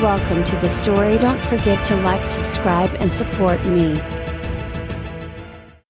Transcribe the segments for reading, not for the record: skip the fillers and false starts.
Welcome to the story. Don't forget to like, subscribe and support me.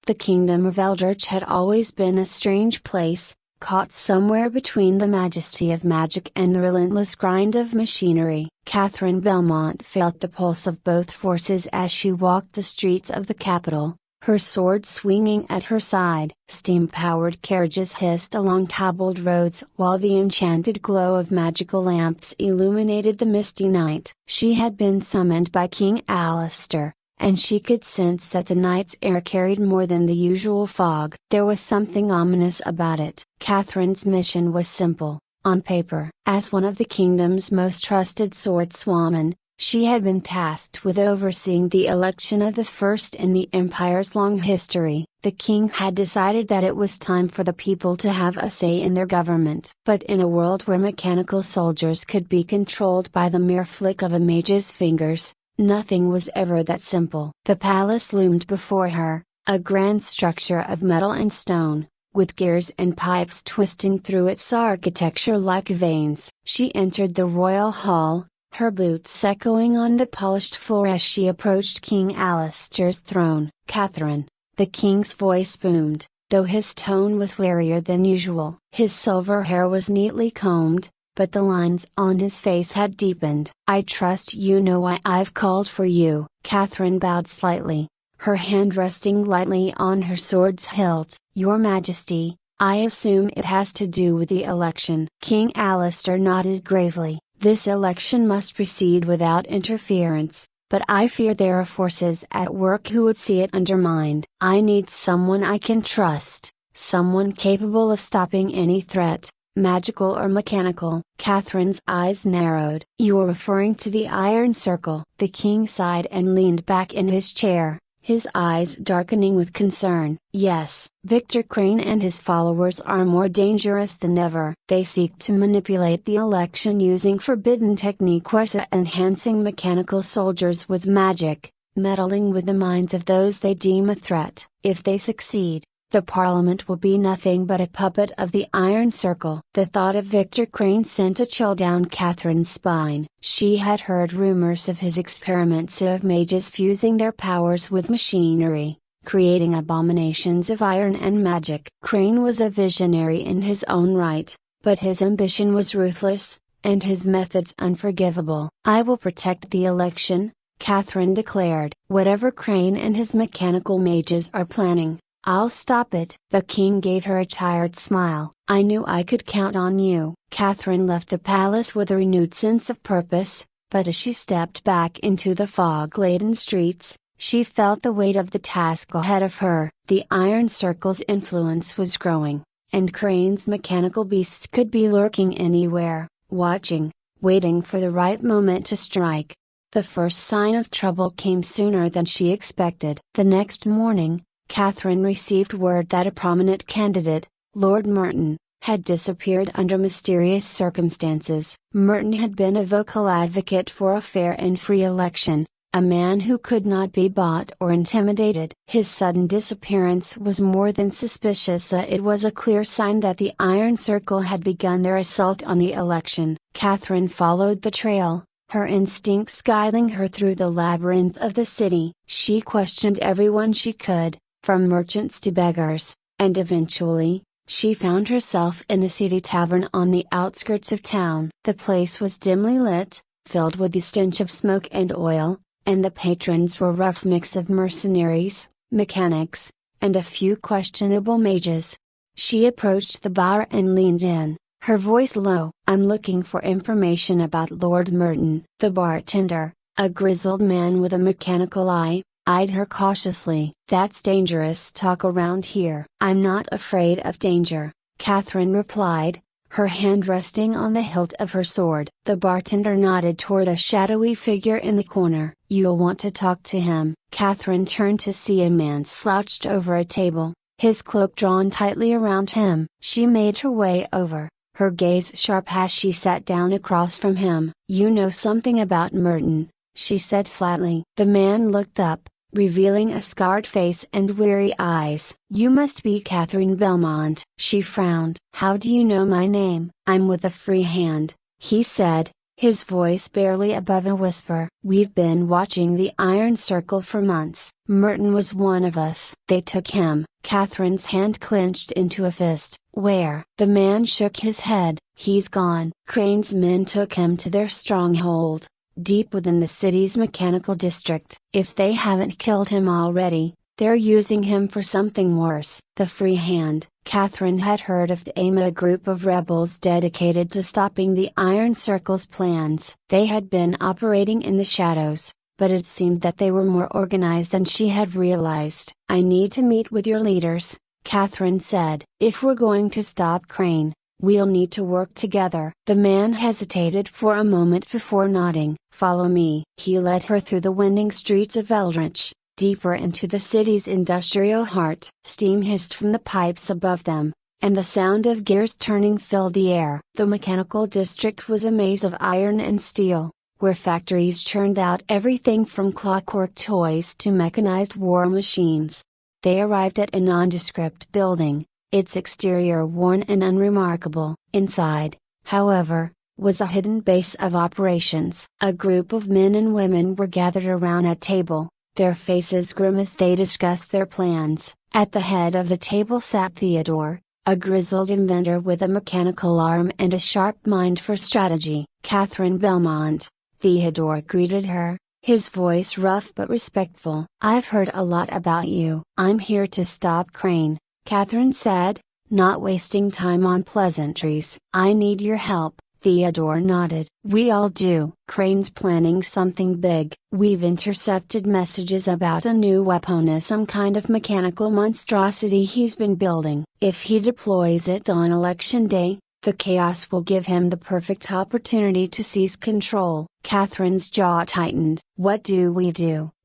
The kingdom of Eldritch had always been a strange place, caught somewhere between the majesty of magic and the relentless grind of machinery. Catherine Belmont felt the pulse of both forces as she walked the streets of the capital, her sword swinging at her side. Steam-powered carriages hissed along cobbled roads while the enchanted glow of magical lamps illuminated the misty night. She had been summoned by King Alistair, and she could sense that the night's air carried more than the usual fog. There was something ominous about it. Catherine's mission was simple, on paper. As one of the kingdom's most trusted swordswomen, she had been tasked with overseeing the election of the first in the Empire's long history. The king had decided that it was time for the people to have a say in their government. But in a world where mechanical soldiers could be controlled by the mere flick of a mage's fingers, nothing was ever that simple. The palace loomed before her, a grand structure of metal and stone, with gears and pipes twisting through its architecture like veins. She entered the royal hall, her boots echoing on the polished floor as she approached King Alistair's throne. "Catherine," the king's voice boomed, though his tone was warier than usual. His silver hair was neatly combed, but the lines on his face had deepened. "I trust you know why I've called for you." Catherine bowed slightly, her hand resting lightly on her sword's hilt. "Your Majesty, I assume it has to do with the election." King Alistair nodded gravely. "This election must proceed without interference, but I fear there are forces at work who would see it undermined. I need someone I can trust, someone capable of stopping any threat, magical or mechanical." Catherine's eyes narrowed. "You're referring to the Iron Circle." The king sighed and leaned back in his chair, his eyes darkening with concern. "Yes, Victor Crane and his followers are more dangerous than ever. They seek to manipulate the election using forbidden techniques, enhancing mechanical soldiers with magic, meddling with the minds of those they deem a threat. If they succeed, the parliament will be nothing but a puppet of the Iron Circle." The thought of Victor Crane sent a chill down Catherine's spine. She had heard rumors of his experiments of mages fusing their powers with machinery, creating abominations of iron and magic. Crane was a visionary in his own right, but his ambition was ruthless, and his methods unforgivable. "I will protect the election," Catherine declared. "Whatever Crane and his mechanical mages are planning, I'll stop it." The king gave her a tired smile. "I knew I could count on you." Catherine left the palace with a renewed sense of purpose, but as she stepped back into the fog-laden streets, she felt the weight of the task ahead of her. The Iron Circle's influence was growing, and Crane's mechanical beasts could be lurking anywhere, watching, waiting for the right moment to strike. The first sign of trouble came sooner than she expected. The next morning, Catherine received word that a prominent candidate, Lord Merton, had disappeared under mysterious circumstances. Merton had been a vocal advocate for a fair and free election, a man who could not be bought or intimidated. His sudden disappearance was more than suspicious. It was a clear sign that the Iron Circle had begun their assault on the election. Catherine followed the trail, her instincts guiding her through the labyrinth of the city. She questioned everyone she could, from merchants to beggars, and eventually, she found herself in a seedy tavern on the outskirts of town. The place was dimly lit, filled with the stench of smoke and oil, and the patrons were a rough mix of mercenaries, mechanics, and a few questionable mages. She approached the bar and leaned in, her voice low. "I'm looking for information about Lord Merton." The bartender, a grizzled man with a mechanical eye, eyed her cautiously. "That's dangerous talk around here." "I'm not afraid of danger," Catherine replied, her hand resting on the hilt of her sword. The bartender nodded toward a shadowy figure in the corner. "You'll want to talk to him." Catherine turned to see a man slouched over a table, his cloak drawn tightly around him. She made her way over, her gaze sharp as she sat down across from him. "You know something about Merton," she said flatly. The man looked up, revealing a scarred face and weary eyes. "You must be Catherine Belmont." She frowned. "How do you know my name?" "I'm with a free hand," he said, his voice barely above a whisper. "We've been watching the Iron Circle for months. Merton was one of us. They took him." Catherine's hand clenched into a fist. "Where?" The man shook his head. "He's gone. Crane's men took him to their stronghold, deep within the city's mechanical district. If they haven't killed him already, they're using him for something worse." The Free Hand. Catherine had heard of the AIMA, a group of rebels dedicated to stopping the Iron Circle's plans. They had been operating in the shadows, but it seemed that they were more organized than she had realized. "I need to meet with your leaders," Catherine said. "If we're going to stop Crane, we'll need to work together." The man hesitated for a moment before nodding. "Follow me." He led her through the winding streets of Eldritch, deeper into the city's industrial heart. Steam hissed from the pipes above them, and the sound of gears turning filled the air. The mechanical district was a maze of iron and steel, where factories churned out everything from clockwork toys to mechanized war machines. They arrived at a nondescript building, its exterior worn and unremarkable. Inside, however, was a hidden base of operations. A group of men and women were gathered around a table, their faces grim as they discussed their plans. At the head of the table sat Theodore, a grizzled inventor with a mechanical arm and a sharp mind for strategy. "Catherine Belmont," Theodore greeted her, his voice rough but respectful. "I've heard a lot about you." "I'm here to stop Crane," Catherine said, not wasting time on pleasantries. "I need your help." Theodore nodded. "We all do. Crane's planning something big. We've intercepted messages about a new weapon, some kind of mechanical monstrosity he's been building. If he deploys it on election day, the chaos will give him the perfect opportunity to seize control." Catherine's jaw tightened. "What do?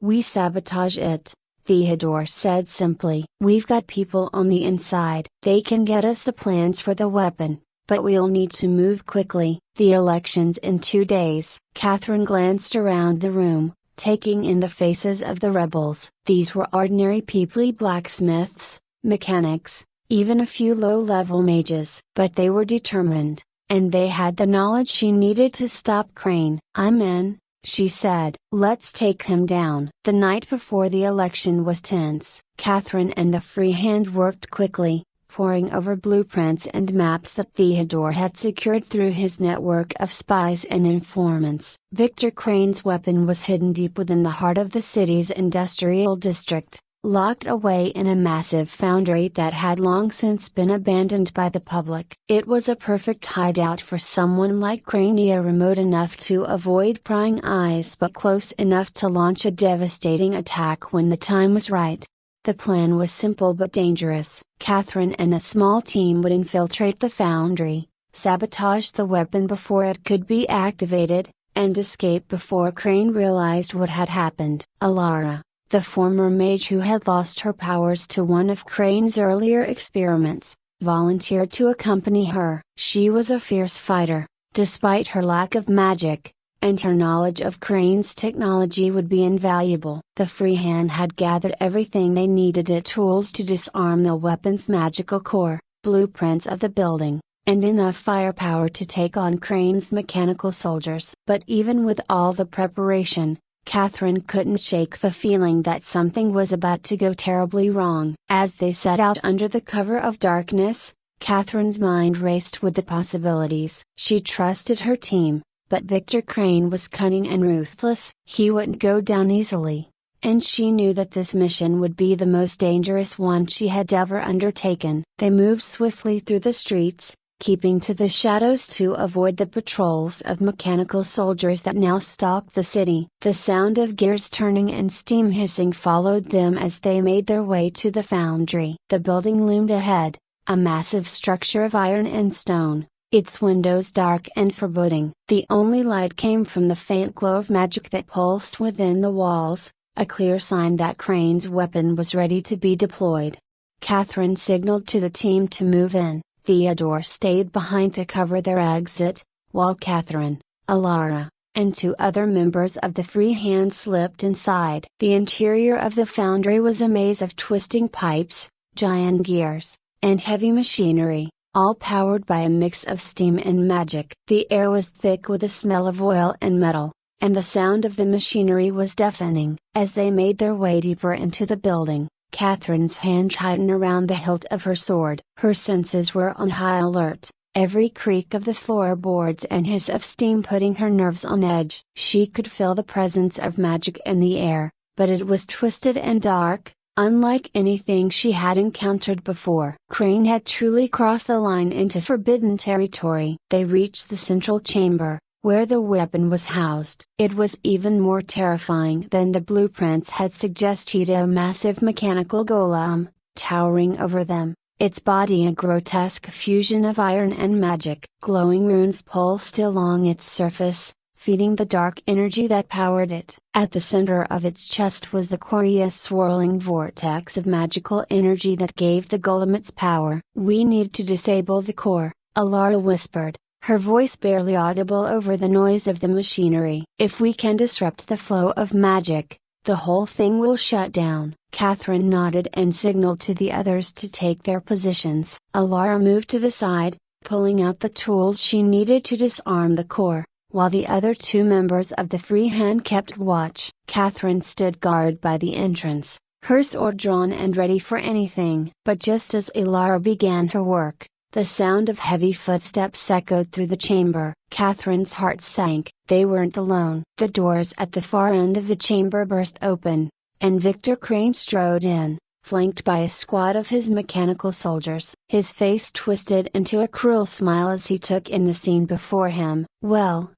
"We sabotage it," Theodore said simply. "We've got people on the inside. They can get us the plans for the weapon, but we'll need to move quickly." "The election's in 2 days." Catherine glanced around the room, taking in the faces of the rebels. These were ordinary people, blacksmiths, mechanics, even a few low-level mages. But they were determined, and they had the knowledge she needed to stop Crane. "I'm in," she said. "Let's take him down." The night before the election was tense. Catherine and the Free Hand worked quickly, poring over blueprints and maps that Theodore had secured through his network of spies and informants. Victor Crane's weapon was hidden deep within the heart of the city's industrial district, locked away in a massive foundry that had long since been abandoned by the public. It was a perfect hideout for someone like Crane, remote enough to avoid prying eyes but close enough to launch a devastating attack when the time was right. The plan was simple but dangerous. Catherine and a small team would infiltrate the foundry, sabotage the weapon before it could be activated, and escape before Crane realized what had happened. Alara, the former mage who had lost her powers to one of Crane's earlier experiments, volunteered to accompany her. She was a fierce fighter, despite her lack of magic, and her knowledge of Crane's technology would be invaluable. The Free Hand had gathered everything they needed: tools to disarm the weapon's magical core, blueprints of the building, and enough firepower to take on Crane's mechanical soldiers. But even with all the preparation, Catherine couldn't shake the feeling that something was about to go terribly wrong. As they set out under the cover of darkness, Catherine's mind raced with the possibilities. She trusted her team, but Victor Crane was cunning and ruthless. He wouldn't go down easily, and she knew that this mission would be the most dangerous one she had ever undertaken. They moved swiftly through the streets, keeping to the shadows to avoid the patrols of mechanical soldiers that now stalked the city. The sound of gears turning and steam hissing followed them as they made their way to the foundry. The building loomed ahead, a massive structure of iron and stone, its windows dark and forbidding. The only light came from the faint glow of magic that pulsed within the walls, a clear sign that Crane's weapon was ready to be deployed. Catherine signaled to the team to move in. Theodore stayed behind to cover their exit, while Catherine, Alara, and 2 other members of the Free Hand slipped inside. The interior of the foundry was a maze of twisting pipes, giant gears, and heavy machinery. all powered by a mix of steam and magic. The air was thick with the smell of oil and metal, and the sound of the machinery was deafening. As they made their way deeper into the building, Catherine's hand tightened around the hilt of her sword. Her senses were on high alert, every creak of the floorboards and hiss of steam putting her nerves on edge. She could feel the presence of magic in the air, but it was twisted and dark, unlike anything she had encountered before. Crane had truly crossed the line into forbidden territory. They reached the central chamber, where the weapon was housed. It was even more terrifying than the blueprints had suggested. A massive mechanical golem, towering over them, its body a grotesque fusion of iron and magic. Glowing runes pulsed along its surface, feeding the dark energy that powered it. At the center of its chest was the curious swirling vortex of magical energy that gave the golem its power. "We need to disable the core," Alara whispered, her voice barely audible over the noise of the machinery. "If we can disrupt the flow of magic, the whole thing will shut down." Catherine nodded and signaled to the others to take their positions. Alara moved to the side, pulling out the tools she needed to disarm the core, while the other two members of the free hand kept watch. Catherine stood guard by the entrance, her sword drawn and ready for anything. But just as Alara began her work, the sound of heavy footsteps echoed through the chamber. Catherine's heart sank. They weren't alone. The doors at the far end of the chamber burst open, and Victor Crane strode in, flanked by a squad of his mechanical soldiers. His face twisted into a cruel smile as he took in the scene before him. Well,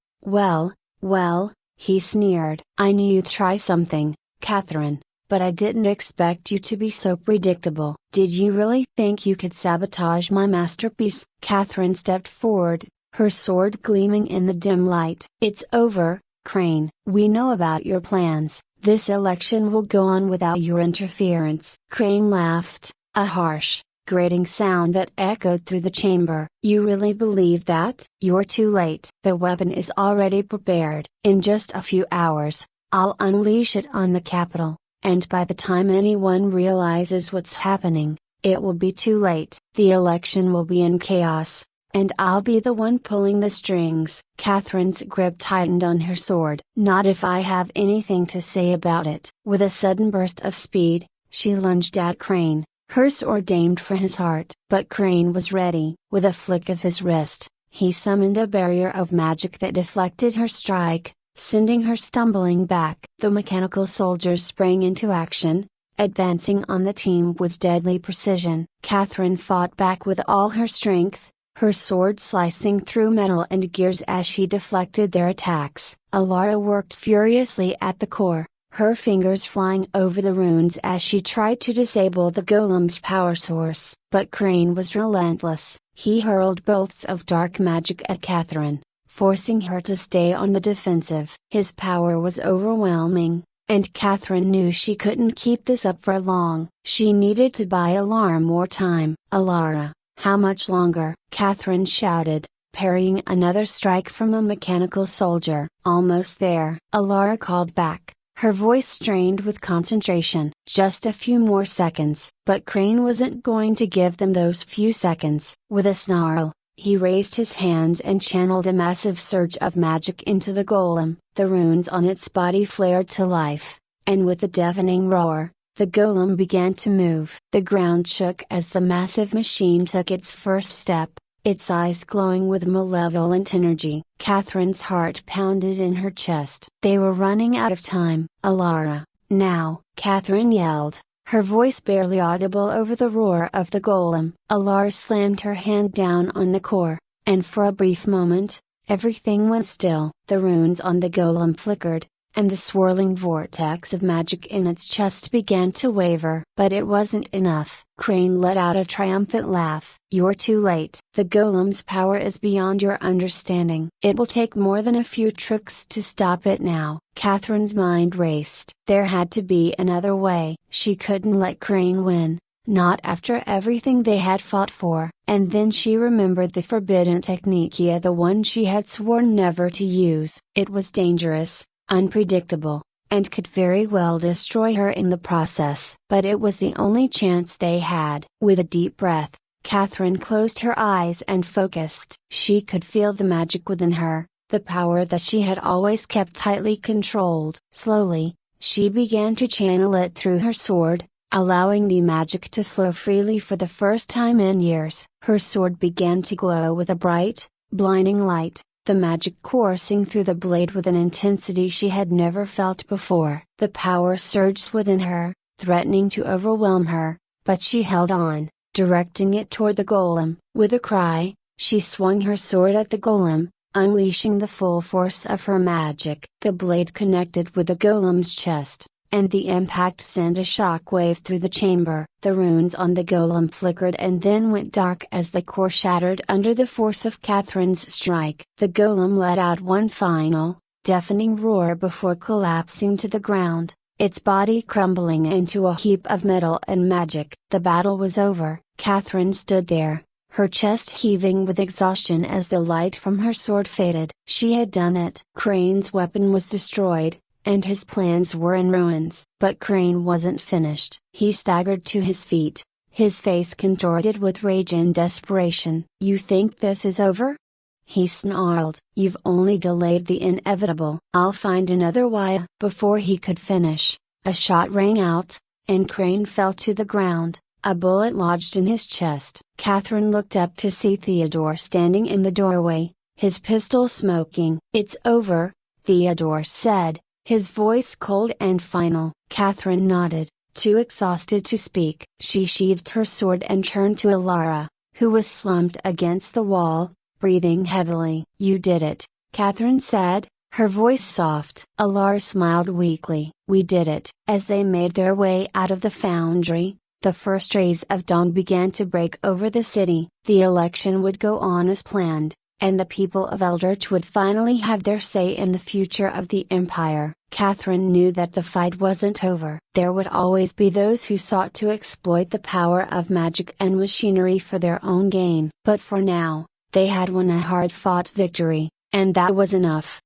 he sneered. "I knew you'd try something, Catherine, but I didn't expect you to be so predictable. Did you really think you could sabotage my masterpiece?" Catherine stepped forward, her sword gleaming in the dim light. "It's over, Crane. We know about your plans. This election will go on without your interference." Crane laughed, a harsh, grating sound that echoed through the chamber. "You really believe that?" "You're too late. The weapon is already prepared. In just a few hours, I'll unleash it on the capital, and by the time anyone realizes what's happening, it will be too late. The election will be in chaos, and I'll be the one pulling the strings." Catherine's grip tightened on her sword. "Not if I have anything to say about it." With a sudden burst of speed, she lunged at Crane, her sword aimed for his heart. But Crane was ready. With a flick of his wrist, he summoned a barrier of magic that deflected her strike, sending her stumbling back. The mechanical soldiers sprang into action, advancing on the team with deadly precision. Catherine fought back with all her strength, her sword slicing through metal and gears as she deflected their attacks. Alara worked furiously at the core, her fingers flying over the runes as she tried to disable the golem's power source. But Crane was relentless. He hurled bolts of dark magic at Catherine, forcing her to stay on the defensive. His power was overwhelming, and Catherine knew she couldn't keep this up for long. She needed to buy Alara more time. "Alara, how much longer?" Catherine shouted, parrying another strike from a mechanical soldier. "Almost there," Alara called back, her voice strained with concentration. "Just a few more seconds." But Crane wasn't going to give them those few seconds. With a snarl, he raised his hands and channeled a massive surge of magic into the golem. The runes on its body flared to life, and with a deafening roar, the golem began to move. The ground shook as the massive machine took its first step, its eyes glowing with malevolent energy. Catherine's heart pounded in her chest. They were running out of time. "Alara, now!" Catherine yelled, her voice barely audible over the roar of the golem. Alara slammed her hand down on the core, and for a brief moment, everything went still. The runes on the golem flickered, and the swirling vortex of magic in its chest began to waver. But it wasn't enough. Crane let out a triumphant laugh. "You're too late. The golem's power is beyond your understanding. It will take more than a few tricks to stop it now." Catherine's mind raced. There had to be another way. She couldn't let Crane win, not after everything they had fought for. And then she remembered the forbidden technique, the one she had sworn never to use. It was dangerous, unpredictable, and could very well destroy her in the process. But it was the only chance they had. With a deep breath, Catherine closed her eyes and focused. She could feel the magic within her, the power that she had always kept tightly controlled. Slowly, she began to channel it through her sword, allowing the magic to flow freely for the first time in years. Her sword began to glow with a bright, blinding light, the magic coursing through the blade with an intensity she had never felt before. The power surged within her, threatening to overwhelm her, but she held on, directing it toward the golem. With a cry, she swung her sword at the golem, unleashing the full force of her magic. The blade connected with the golem's chest, and the impact sent a shock wave through the chamber. The runes on the golem flickered and then went dark as the core shattered under the force of Catherine's strike. The golem let out one final, deafening roar before collapsing to the ground, its body crumbling into a heap of metal and magic. The battle was over. Catherine stood there, her chest heaving with exhaustion as the light from her sword faded. She had done it. Crane's weapon was destroyed, and his plans were in ruins. But Crane wasn't finished. He staggered to his feet, his face contorted with rage and desperation. "You think this is over?" he snarled. "You've only delayed the inevitable. I'll find another way." Before he could finish, a shot rang out, and Crane fell to the ground, a bullet lodged in his chest. Catherine looked up to see Theodore standing in the doorway, his pistol smoking. "It's over," Theodore said, his voice cold and final. Catherine nodded, too exhausted to speak. She sheathed her sword and turned to Alara, who was slumped against the wall, breathing heavily. "You did it," Catherine said, her voice soft. Alara smiled weakly. "We did it." As they made their way out of the foundry, the first rays of dawn began to break over the city. The election would go on as planned, and the people of Eldritch would finally have their say in the future of the Empire. Catherine knew that the fight wasn't over. There would always be those who sought to exploit the power of magic and machinery for their own gain. But for now, they had won a hard-fought victory, and that was enough.